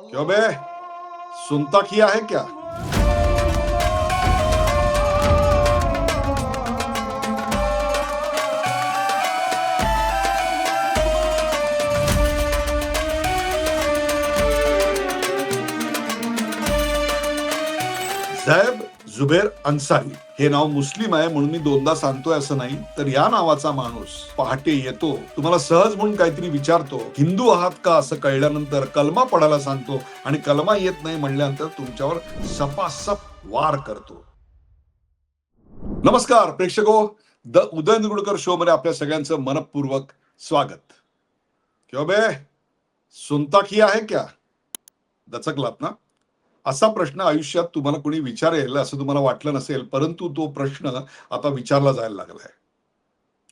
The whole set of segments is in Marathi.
क्यों बे, सुनता किया है क्या? झैब जुबेर अन्सारी हे नाव मुस्लिम आहे म्हणून मी दोनदा सांगतोय असं नाही, तर या नावाचा माणूस पहाटे येतो, तुम्हाला सहज म्हणून काहीतरी विचारतो, हिंदू आहात का असं कळल्यानंतर कलमा पडायला सांगतो आणि कलमा येत नाही म्हणल्यानंतर तुमच्यावर सपासप वार करतो. नमस्कार प्रेक्षको, द उदय निगुडकर शो मध्ये आपल्या सगळ्यांचं मनपूर्वक स्वागत. क्यों बे, सुनता किया है क्या? दचकलात ना? असा प्रश्न आयुष्यात तुम्हाला कोणी विचारेल असं तुम्हाला वाटलं नसेल, परंतु तो प्रश्न आता विचारला जायला लागलाय.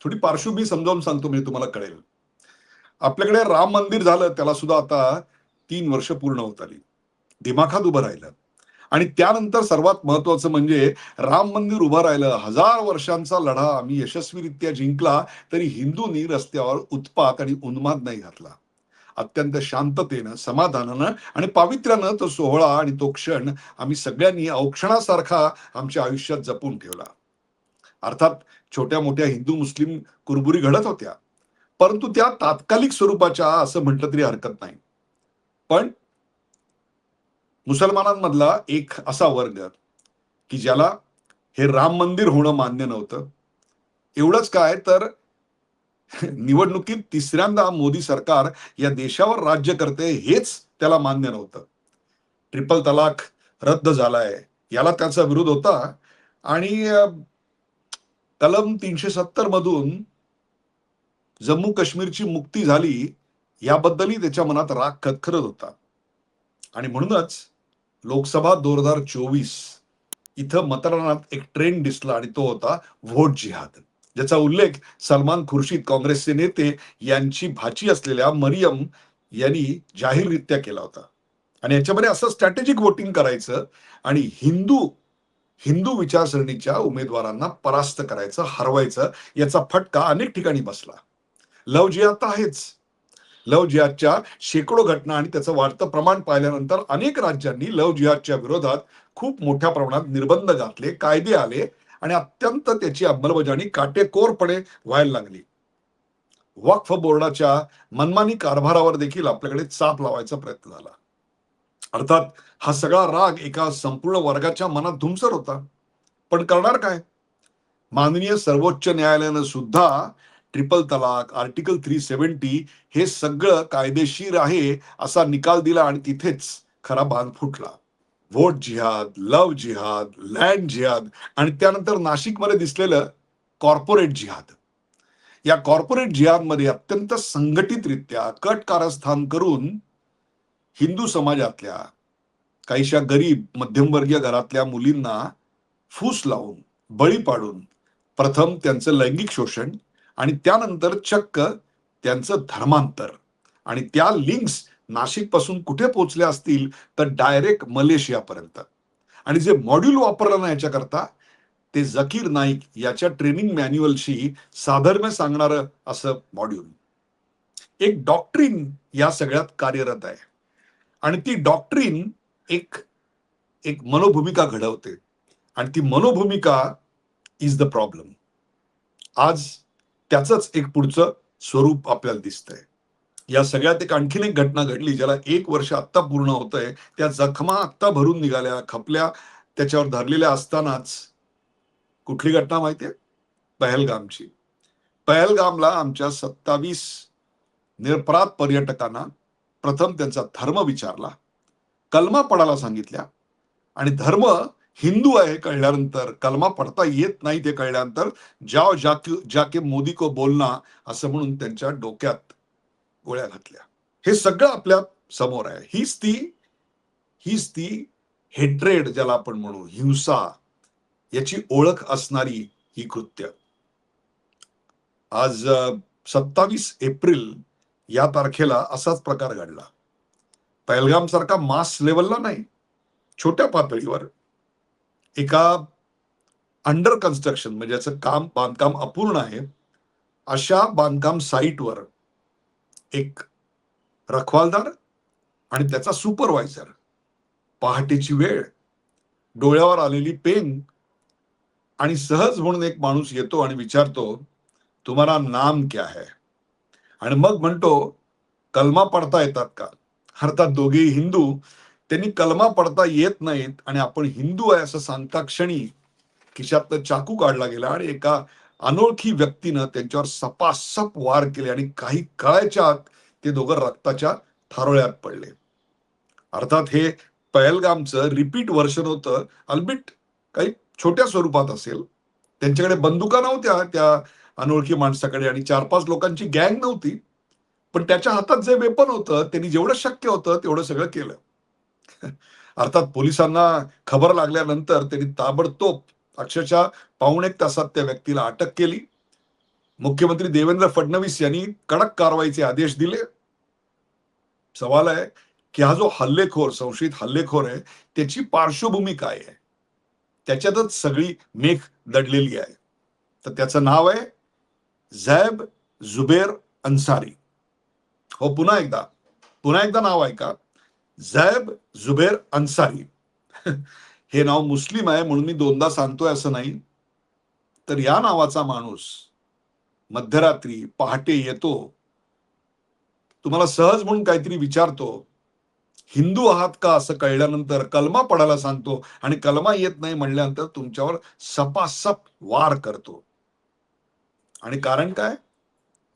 थोडी पार्श्वभूमी समजावून सांगतो म्हणजे तुम्हाला कळेल. आपल्याकडे राम मंदिर झालं, त्याला सुद्धा आता 3 वर्ष पूर्ण होत आली. दिमाखात उभं राहिलं. आणि त्यानंतर सर्वात महत्वाचं म्हणजे राम मंदिर उभं राहिलं. 1000 वर्षांचा लढा आम्ही यशस्वीरित्या जिंकला, तरी हिंदूंनी रस्त्यावर उत्पात आणि उन्माद नाही घातला. अत्यंत शांततेनं, समाधानानं आणि पावित्र्यानं तो सोहळा आणि तो क्षण आम्ही सगळ्यांनी औक्षणासारखा आमच्या आयुष्यात जपून ठेवला. अर्थात छोट्या मोठ्या हिंदू मुस्लिम कुरबुरी घडत होत्या, परंतु त्या तात्कालिक स्वरूपाच्या असं म्हटलं तरी हरकत नाही. पण मुसलमानांमधला एक असा वर्ग की ज्याला हे राम मंदिर होणं मान्य नव्हतं. एवढंच काय तर निवडणुकीत तिसऱ्यांदा मोदी सरकार या देशावर राज्य करते हेच त्याला मान्य नव्हतं. ट्रिपल तलाक रद्द झालाय याला त्याचा विरोध होता आणि कलम 370 मधून जम्मू काश्मीरची मुक्ती झाली याबद्दलही त्याच्या मनात राग खदखदत होता. आणि म्हणूनच लोकसभा 2024 इथं मतदानात एक ट्रेंड दिसला आणि तो होता व्होट जिहाद, ज्याचा उल्लेख सलमान खुर्शीद काँग्रेसचे नेते यांची भाची असलेल्या मरियम यांनी जाहीररित्या केला होता. आणि याच्यामध्ये असं स्ट्रॅटेजिक वोटिंग करायचं आणि हिंदू हिंदू विचारसरणीच्या उमेदवारांना परास्त करायचं, हरवायचं, याचा फटका अनेक ठिकाणी बसला. लव जिहाद तर आहेच. लव जिहादच्या शेकडो घटना आणि त्याचं वाढतं प्रमाण पाहिल्यानंतर अनेक राज्यांनी लव जिहादच्या विरोधात खूप मोठ्या प्रमाणात निर्बंध घातले, कायदे आले आणि अत्यंत त्याची अंमलबजावणी काटेकोरपणे व्हायला लागली. वक्फ बोर्डाच्या मनमानी कारभारावर देखील आपल्याकडे चाप लावायचा प्रयत्न झाला. अर्थात हा सगळा राग एका संपूर्ण वर्गाच्या मनात धुमसर होता. पण करणार काय? माननीय सर्वोच्च न्यायालयानं सुद्धा ट्रिपल तलाक, आर्टिकल 370 हे सगळं कायदेशीर आहे असा निकाल दिला आणि तिथेच खरा बांध फुटला. व्होट जिहाद, लव जिहाद, लँड जिहाद आणि त्यानंतर नाशिकमध्ये दिसलेलं कॉर्पोरेट जिहाद. या कॉर्पोरेट जिहादमध्ये अत्यंत संघटितरित्या कट कारस्थान करून हिंदू समाजातल्या काहीशा गरीब मध्यमवर्गीय घरातल्या मुलींना फूस लावून, बळी पाडून प्रथम त्यांचं लैंगिक शोषण आणि त्यानंतर चक्क त्यांचं धर्मांतर आणि त्या लिंक्स नाशिक पासून कुठे पोहोचल्या असतील तर डायरेक्ट मलेशियापर्यंत. आणि जे मॉड्यूल वापरलं ना याच्याकरता ते झकीर नाईक याच्या ट्रेनिंग मॅन्युअलशी साधर्म्य सांगणारं असं मॉड्यूल. एक डॉक्ट्रिन या सगळ्यात कार्यरत आहे आणि ती डॉक्ट्रिन एक एक मनोभूमिका घडवते आणि ती मनोभूमिका इज द प्रॉब्लेम. आज त्याचंच एक पुढचं स्वरूप आपल्याला दिसतंय. या सगळ्यात एक आणखीन एक घटना घडली ज्याला 1 वर्ष आत्ता पूर्ण होतंय. त्या जखमा आत्ता भरून निघाल्या, खपल्या त्याच्यावर धरलेल्या असतानाच कुठली घटना माहितीये? पहलगामची. पहलगामला आमच्या 27 निरपराध पर्यटकांना प्रथम त्यांचा धर्म विचारला, कलमा पडायला सांगितल्या आणि धर्म हिंदू आहे कळल्यानंतर, कलमा पडता येत नाही ते कळल्यानंतर जाओ जाके मोदी को बोलना असं म्हणून त्यांच्या डोक्यात गोळ्या घातल्या. हे सगळं आपल्या समोर आहे. हीच ती हेट्रेड ज्याला आपण म्हणू, हिंसा याची ओळख असणारी ही कृत्य. आज 27 एप्रिल या तारखेला असाच प्रकार घडला. पहलगाम सारखा मास लेवलला नाही, छोट्या पातळीवर एका अंडर कन्स्ट्रक्शन म्हणजे याचं बांधकाम अपूर्ण आहे अशा बांधकाम साईटवर एक रखवालदार आणि त्याचा सुपरवायझर, पहाटेची वेळ, डोळ्यावर आलेली पेन, आणि सहज म्हणून एक माणूस येतो आणि विचारतो, तुम्हारा नाम क्या है? आणि मग म्हणतो, कलमा पडता येतात का? अर्थात दोघेही हिंदू. त्यांनी कलमा पडता येत नाहीत आणि आपण हिंदू आहे असं सांगता क्षणी खिशातनं चाकू काढला गेला आणि एका अनोळखी व्यक्तीनं त्यांच्यावर सपासप वार केले आणि काही कळायच्या आत ते दोघं रक्ताच्या थारोळ्यात पडले. अर्थात हे पहलगामचं रिपीट व्हर्शन होतं, अल्बिट काही छोट्या स्वरूपात असेल. त्यांच्याकडे बंदुका नव्हत्या त्या अनोळखी माणसाकडे आणि 4-5 लोकांची गँग नव्हती. पण त्याच्या हातात जे वेपन होतं त्यांनी जेवढं शक्य होतं तेवढं सगळं केलं. अर्थात पोलिसांना खबर लागल्यानंतर त्यांनी ताबडतोब अक्षरशः पाऊण एक तासात त्या व्यक्तीला अटक केली. मुख्यमंत्री देवेंद्र फडणवीस यांनी कडक कारवाईचे आदेश दिले. सवाल आहे की हा जो हल्लेखोर, संशयित हल्लेखोर आहे, त्याची पार्श्वभूमी काय आहे? त्याच्यातच सगळी मेख दडलेली आहे. तर त्याचं नाव आहे झैब जुबेर अन्सारी. हो, पुन्हा एकदा नाव ऐका, झैब जुबेर अन्सारी. हे नाव मुस्लिम आहे म्हणून मी दोनदा सांगतोय असं नाही. तर या नावाचा माणूस मध्यरात्री पहाटे येतो, तुम्हाला सहज म्हणून काहीतरी विचारतो, हिंदू आहात का असं कळल्यानंतर कलमा पडायला सांगतो आणि कलमा येत नाही म्हणल्यानंतर तुमच्यावर सपासप वार करतो. आणि कारण काय?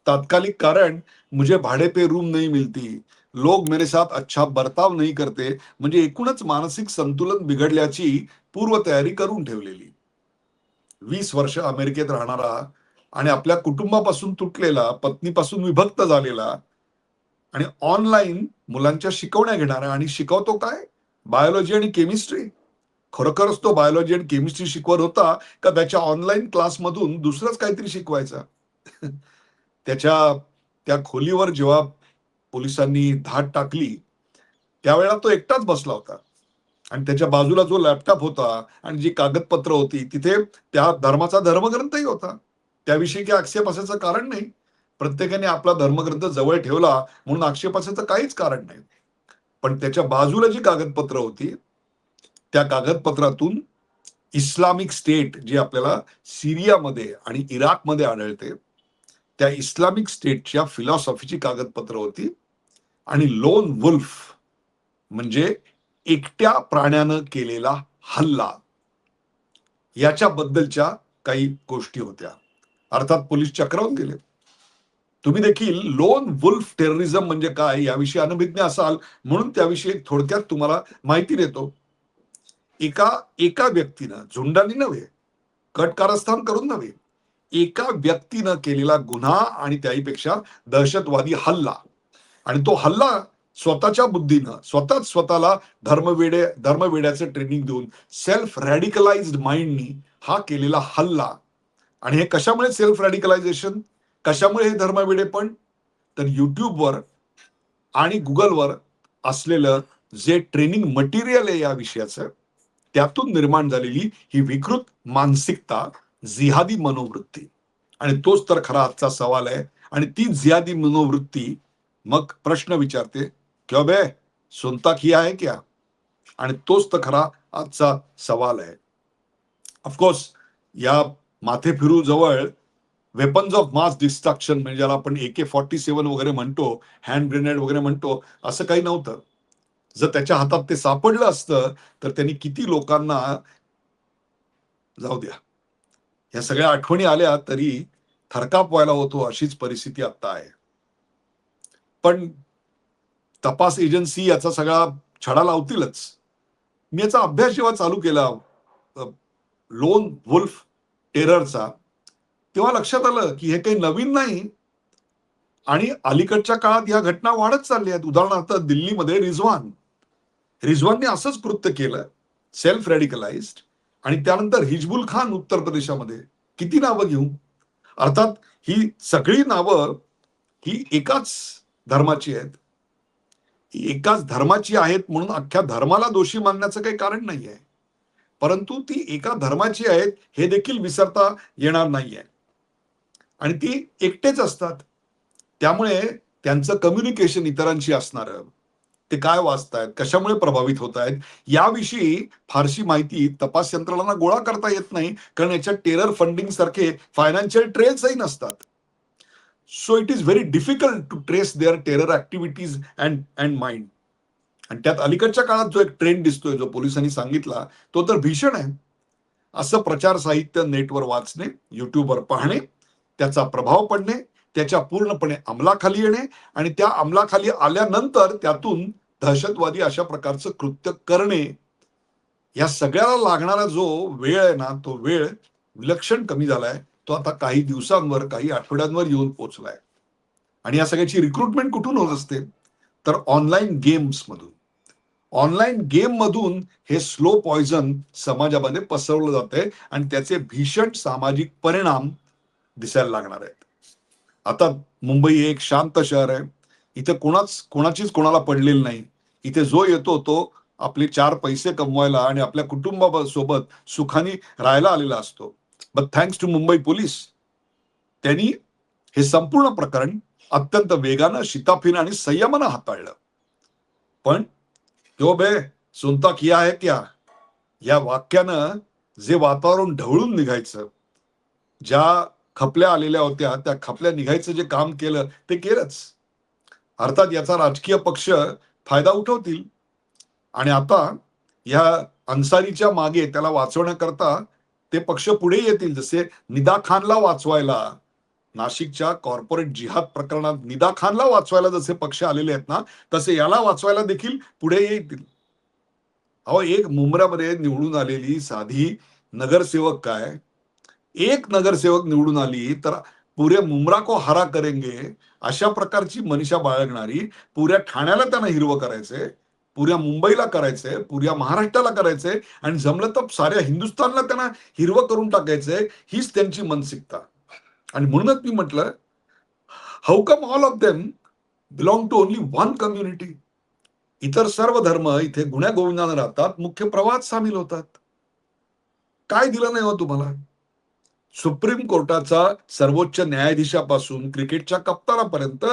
तात्कालिक कारण, मुझे भाडे पे रूम नहीं मिलती, लोग मेरे साथ अच्छा बर्ताव नहीं करते, म्हणजे एकूणच मानसिक संतुलन बिघडल्याची पूर्वतयारी करून ठेवलेली. 20 वर्ष अमेरिकेत राहणारा आणि आपल्या कुटुंबापासून तुटलेला, पत्नीपासून विभक्त झालेला आणि ऑनलाईन मुलांच्या शिकवण्या घेणारा, आणि शिकवतो काय? बायोलॉजी आणि केमिस्ट्री. खरोखरच तो बायोलॉजी आणि केमिस्ट्री शिकवत होता का त्याच्या ऑनलाईन क्लासमधून दुसरंच काहीतरी शिकवायचा? त्याच्या त्या खोलीवर जेव्हा पोलिसांनी धाड टाकली, त्यावेळेला तो एकटाच बसला होता आणि त्याच्या बाजूला जो लॅपटॉप होता आणि जी कागदपत्र होती तिथे त्या धर्माचा धर्मग्रंथही होता. त्याविषयी काही आक्षेप असायचं कारण नाही. प्रत्येकाने आपला धर्मग्रंथ जवळ ठेवला म्हणून आक्षेप असायचं काहीच कारण नाही. पण त्याच्या बाजूला जी कागदपत्र होती, त्या कागदपत्रातून इस्लामिक स्टेट जे आपल्याला सिरियामध्ये आणि इराकमध्ये आढळते, त्या इस्लामिक स्टेटच्या फिलॉसॉफीची कागदपत्र होती. आणि लोन वुल्फ म्हणजे एकट्या प्राण्यानं केलेला हल्ला, याच्याबद्दलच्या काही गोष्टी होत्या. अर्थात पोलीस चक्रावून गेले. तुम्ही देखील लोन वुल्फ टेररिझम म्हणजे काय याविषयी अनभिज्ञ असाल म्हणून त्याविषयी थोडक्यात तुम्हाला माहिती देतो. एका एका व्यक्तीनं, झुंडांनी नव्हे, कट कारस्थान करून नव्हे, एका व्यक्तीनं केलेला गुन्हा आणि त्याहीपेक्षा दहशतवादी हल्ला, आणि तो हल्ला स्वतःच्या बुद्धीनं, स्वतःच स्वतःला धर्मवेड्याचं ट्रेनिंग देऊन सेल्फ रॅडिकलाइज्ड माइंडनी हा केलेला हल्ला. आणि हे कशामुळे सेल्फ रॅडिकलायझेशन, कशामुळे हे धर्मवेडेपण? तर युट्यूबवर आणि गुगलवर असलेलं जे ट्रेनिंग मटेरियल आहे या विषयाचं, त्यातून निर्माण झालेली ही विकृत मानसिकता, जिहादी मनोवृत्ती. आणि तोच तर खरा आजचा सवाल आहे. आणि ती जिहादी मनोवृत्ती मग प्रश्न विचारते, क्यों बे, सुनता किया है क्या? आणि तोच तर खरा आजचा सवाल आहे. ऑफकोर्स या माथे फिरू जवळ वेपन्स ऑफ मास डिस्ट्रक्शन म्हणजे ज्याला आपण AK-47 वगैरे म्हणतो, हँड ग्रेनेड वगैरे म्हणतो, असं काही नव्हतं. जर त्याच्या हातात ते सापडलं असतं तर त्यांनी किती लोकांना, जाऊ द्या, या सगळ्या आठवणी आल्या तरी थरकाप व्हायला होतो, अशीच परिस्थिती आता आहे. पण तपास एजन्सी याचा सगळा छडा लावतीलच. मी याचा अभ्यास जेव्हा चालू केला लोन वुल्फ टेररचा, तेव्हा लक्षात आलं की हे काही नवीन नाही. आणि अलीकडच्या काळात या घटना वाढत चालल्या आहेत. उदाहरणार्थ दिल्लीमध्ये रिझवानने असंच कृत्य केलं, सेल्फ रेडिकलाइज्ड. आणि त्यानंतर हिजबुल खान उत्तर प्रदेशामध्ये. किती नावं घेऊ? अर्थात ही सगळी नावं ही एकाच धर्माची आहेत. एकाच धर्माची आहेत म्हणून अख्ख्या धर्माला दोषी मानण्याचं काही कारण नाहीये. परंतु ती एका धर्माची आहेत हे देखील विसरता येणार नाहीये. आणि ती एकटेच असतात. त्यामुळे त्यांचं कम्युनिकेशन इतरांशी असणार, ते काय वाचतायत, कशामुळे प्रभावित होत आहेत, याविषयी फारशी माहिती तपास यंत्रणांना गोळा करता येत नाही, कारण याच्यात टेरर फंडिंग सारखे फायनान्शियल ट्रेल्सही नसतात. So it is very difficult to trace their terror activities and mind. आणि त्यात अलीकडच्या काळात जो एक ट्रेंड दिसतोय, जो पोलिसांनी सांगितला, तो तर भीषण आहे. असं प्रचार साहित्य नेटवर वाचणे, युट्यूबवर पाहणे, त्याचा प्रभाव पडणे, त्याच्या पूर्णपणे अंमलाखाली येणे आणि त्या अंमलाखाली आल्यानंतर त्यातून दहशतवादी अशा प्रकारचं कृत्य करणे, या सगळ्याला लागणारा जो वेळ आहे ना, तो वेळ विलक्षण कमी झालाय. तो आता काही दिवसांवर, काही आठवड्यांवर येऊन पोहोचलाय. आणि या सगळ्याची रिक्रुटमेंट कुठून होत असते? तर ऑनलाईन गेम्स मधून. ऑनलाईन गेम मधून हे स्लो पॉइझन समाजामध्ये पसरवलं जातंय आणि त्याचे भीषण सामाजिक परिणाम दिसायला लागणार आहेत. आता मुंबई हे एक शांत शहर आहे. इथे कोणाचीच कोणाला पडलेली नाही. इथे जो येतो तो आपले 4 पैसे कमवायला आणि आपल्या कुटुंबासोबत सुखाने राहायला आलेला असतो. But thanks to Mumbai police, त्यांनी हे संपूर्ण प्रकरण अत्यंत वेगानं, शिताफीनं आणि संयमानं हाताळलं. पण "क्यों बे, सुनता किया है क्या?" या वाक्यानं जे वातावरण ढवळून निघायचं, ज्या खपल्या आलेल्या होत्या, त्या खपल्या निघायचं जे काम केलं, ते केलंच. अर्थात याचा राजकीय पक्ष फायदा उठवतील आणि आता या अन्सारीच्या मागे त्याला वाचवण्याकरता ते पक्ष पुढे येतील. जसे निदा खानला वाचवायला, नाशिकच्या कॉर्पोरेट जिहाद प्रकरणात निदा खानला वाचवायला जसे पक्ष आलेले आहेत ना, तसे याला वाचवायला देखील पुढे येतील. अहो, एक मुंब्र्यामध्ये निवडून आलेली साधी नगरसेवक काय, एक नगरसेवक निवडून आली तर पुरे मुंब्रा को हरा करेंगे, अशा प्रकारची मनीषा बाळगणारी, पुऱ्या ठाण्याला त्यांना हिरवं करायचंय, पुऱ्या मुंबईला करायचंय, पुऱ्या महाराष्ट्राला करायचंय आणि जमलं तर साऱ्या हिंदुस्थानला त्यांना हिरवं करून टाकायचंय, हीच त्यांची मानसिकता. आणि म्हणूनच मी म्हटलं, how come all of them belong to only one community? इतर सर्व धर्म इथे गुण्या गोविंदाने राहतात, मुख्य प्रवाहात सामील होतात. काय दिलं नाही हो तुम्हाला? सुप्रीम कोर्टाचा सर्वोच्च न्यायाधीशापासून क्रिकेटच्या कप्तानापर्यंत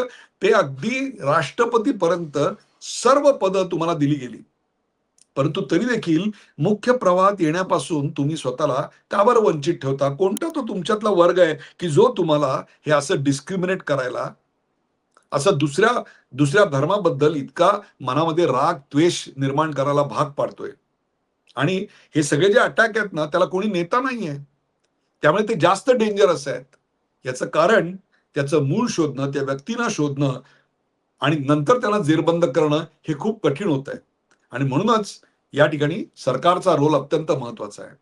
ते अगदी राष्ट्रपतीपर्यंत सर्व पदं तुम्हाला दिली गेली. परंतु तरी देखील मुख्य प्रवाहात येण्यापासून तुम्ही स्वतःला का बरं वंचित ठेवता? कोणता तो तुमच्यातला वर्ग आहे, की जो तुम्हाला हे असं डिस्क्रिमिनेट करायला, असं दुसऱ्या दुसऱ्या धर्माबद्दल इतका मनामध्ये राग, द्वेष निर्माण करायला भाग पाडतोय? आणि हे सगळे जे अटॅक आहेत ना, त्याला कोणी नेता नाहीये. त्यामुळे ते जास्त डेंजरस आहेत. याचं कारण त्याचं मूळ शोधणं, त्या व्यक्तींना शोधणं आणि नंतर त्यांना जेरबंद करणं हे खूप कठीण होतंय. आणि म्हणूनच या ठिकाणी सरकारचा रोल अत्यंत महत्वाचा आहे.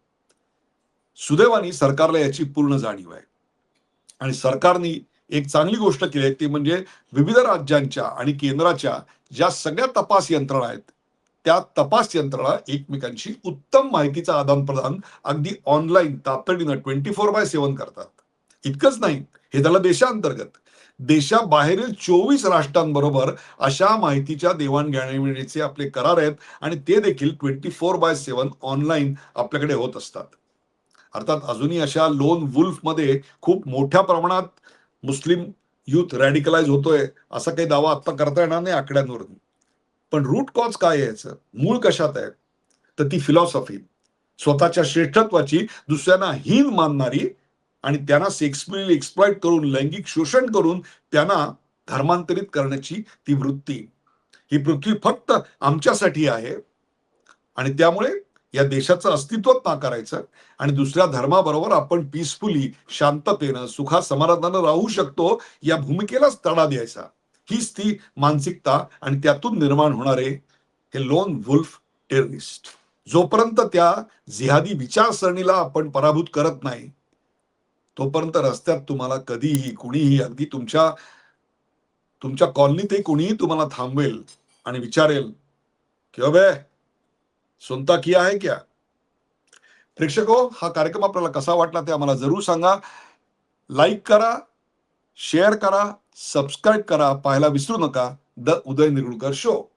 सुदैवाने सरकारला याची पूर्ण जाणीव आहे. आणि सरकारने एक चांगली गोष्ट केली आहे, ती म्हणजे विविध राज्यांच्या आणि केंद्राच्या ज्या सगळ्या तपास यंत्रणा आहेत, त्या तपास यंत्रणा एकमेकांशी उत्तम माहितीचं आदान-प्रदान अगदी ऑनलाईन तातडीनं 24/7 करतात. इतकंच नाही, हे झालं देशांतर्गत. देशाबाहेरील 24 राष्ट्रांबरोबर अशा माहितीच्या देवाणघेवाणीचे आपले करार आहेत आणि ते देखील 24/7 ऑनलाईन आपल्याकडे होत असतात. अर्थात अजूनही अशा लोन वुल्फमध्ये खूप मोठ्या प्रमाणात मुस्लिम युथ रॅडिकलाइज होतोय, असा काही दावा आता करता येणार नाही आकड्यांवरून. पण रूट कॉज काय आहे याचं? मूळ कशात आहे? तर ती फिलॉसॉफी. स्वतःच्या श्रेष्ठत्वाची दुसऱ्यांना हीन मानणारी आणि त्यांना सेक्सुअली एक्सप्लॉइट करून, लैंगिक शोषण करून त्यांना धर्मांतरित करण्याची ती वृत्ती. ही पृथ्वी फक्त आमच्यासाठी आहे आणि त्यामुळे या देशाचं अस्तित्वच नाकारायचं आणि दुसऱ्या धर्माबरोबर आपण पीसफुली, शांततेनं, सुखा समाधानानं राहू शकतो, या भूमिकेलाच तडा द्यायचा. हीच ती मानसिकता आणि त्यातून निर्माण होणारे हे लोन वुल्फ टेररिस्ट. जोपर्यंत त्या जिहादी विचारसरणीला आपण पराभूत करत नाही, तोपर्यंत रस्त्यात तुम्हाला कधीही कुणीही, अगदी तुमच्या तुमच्या कॉलनीतही कुणीही तुम्हाला थांबवेल आणि विचारेल, "क्यों बे, सुनता किया है क्या?" प्रेक्षको, हा कार्यक्रम आपल्याला कसा वाटला ते आम्हाला जरूर सांगा. लाईक करा, शेअर करा, सबस्क्राईब करा. पाहायला विसरू नका द उदय निरुळकर शो.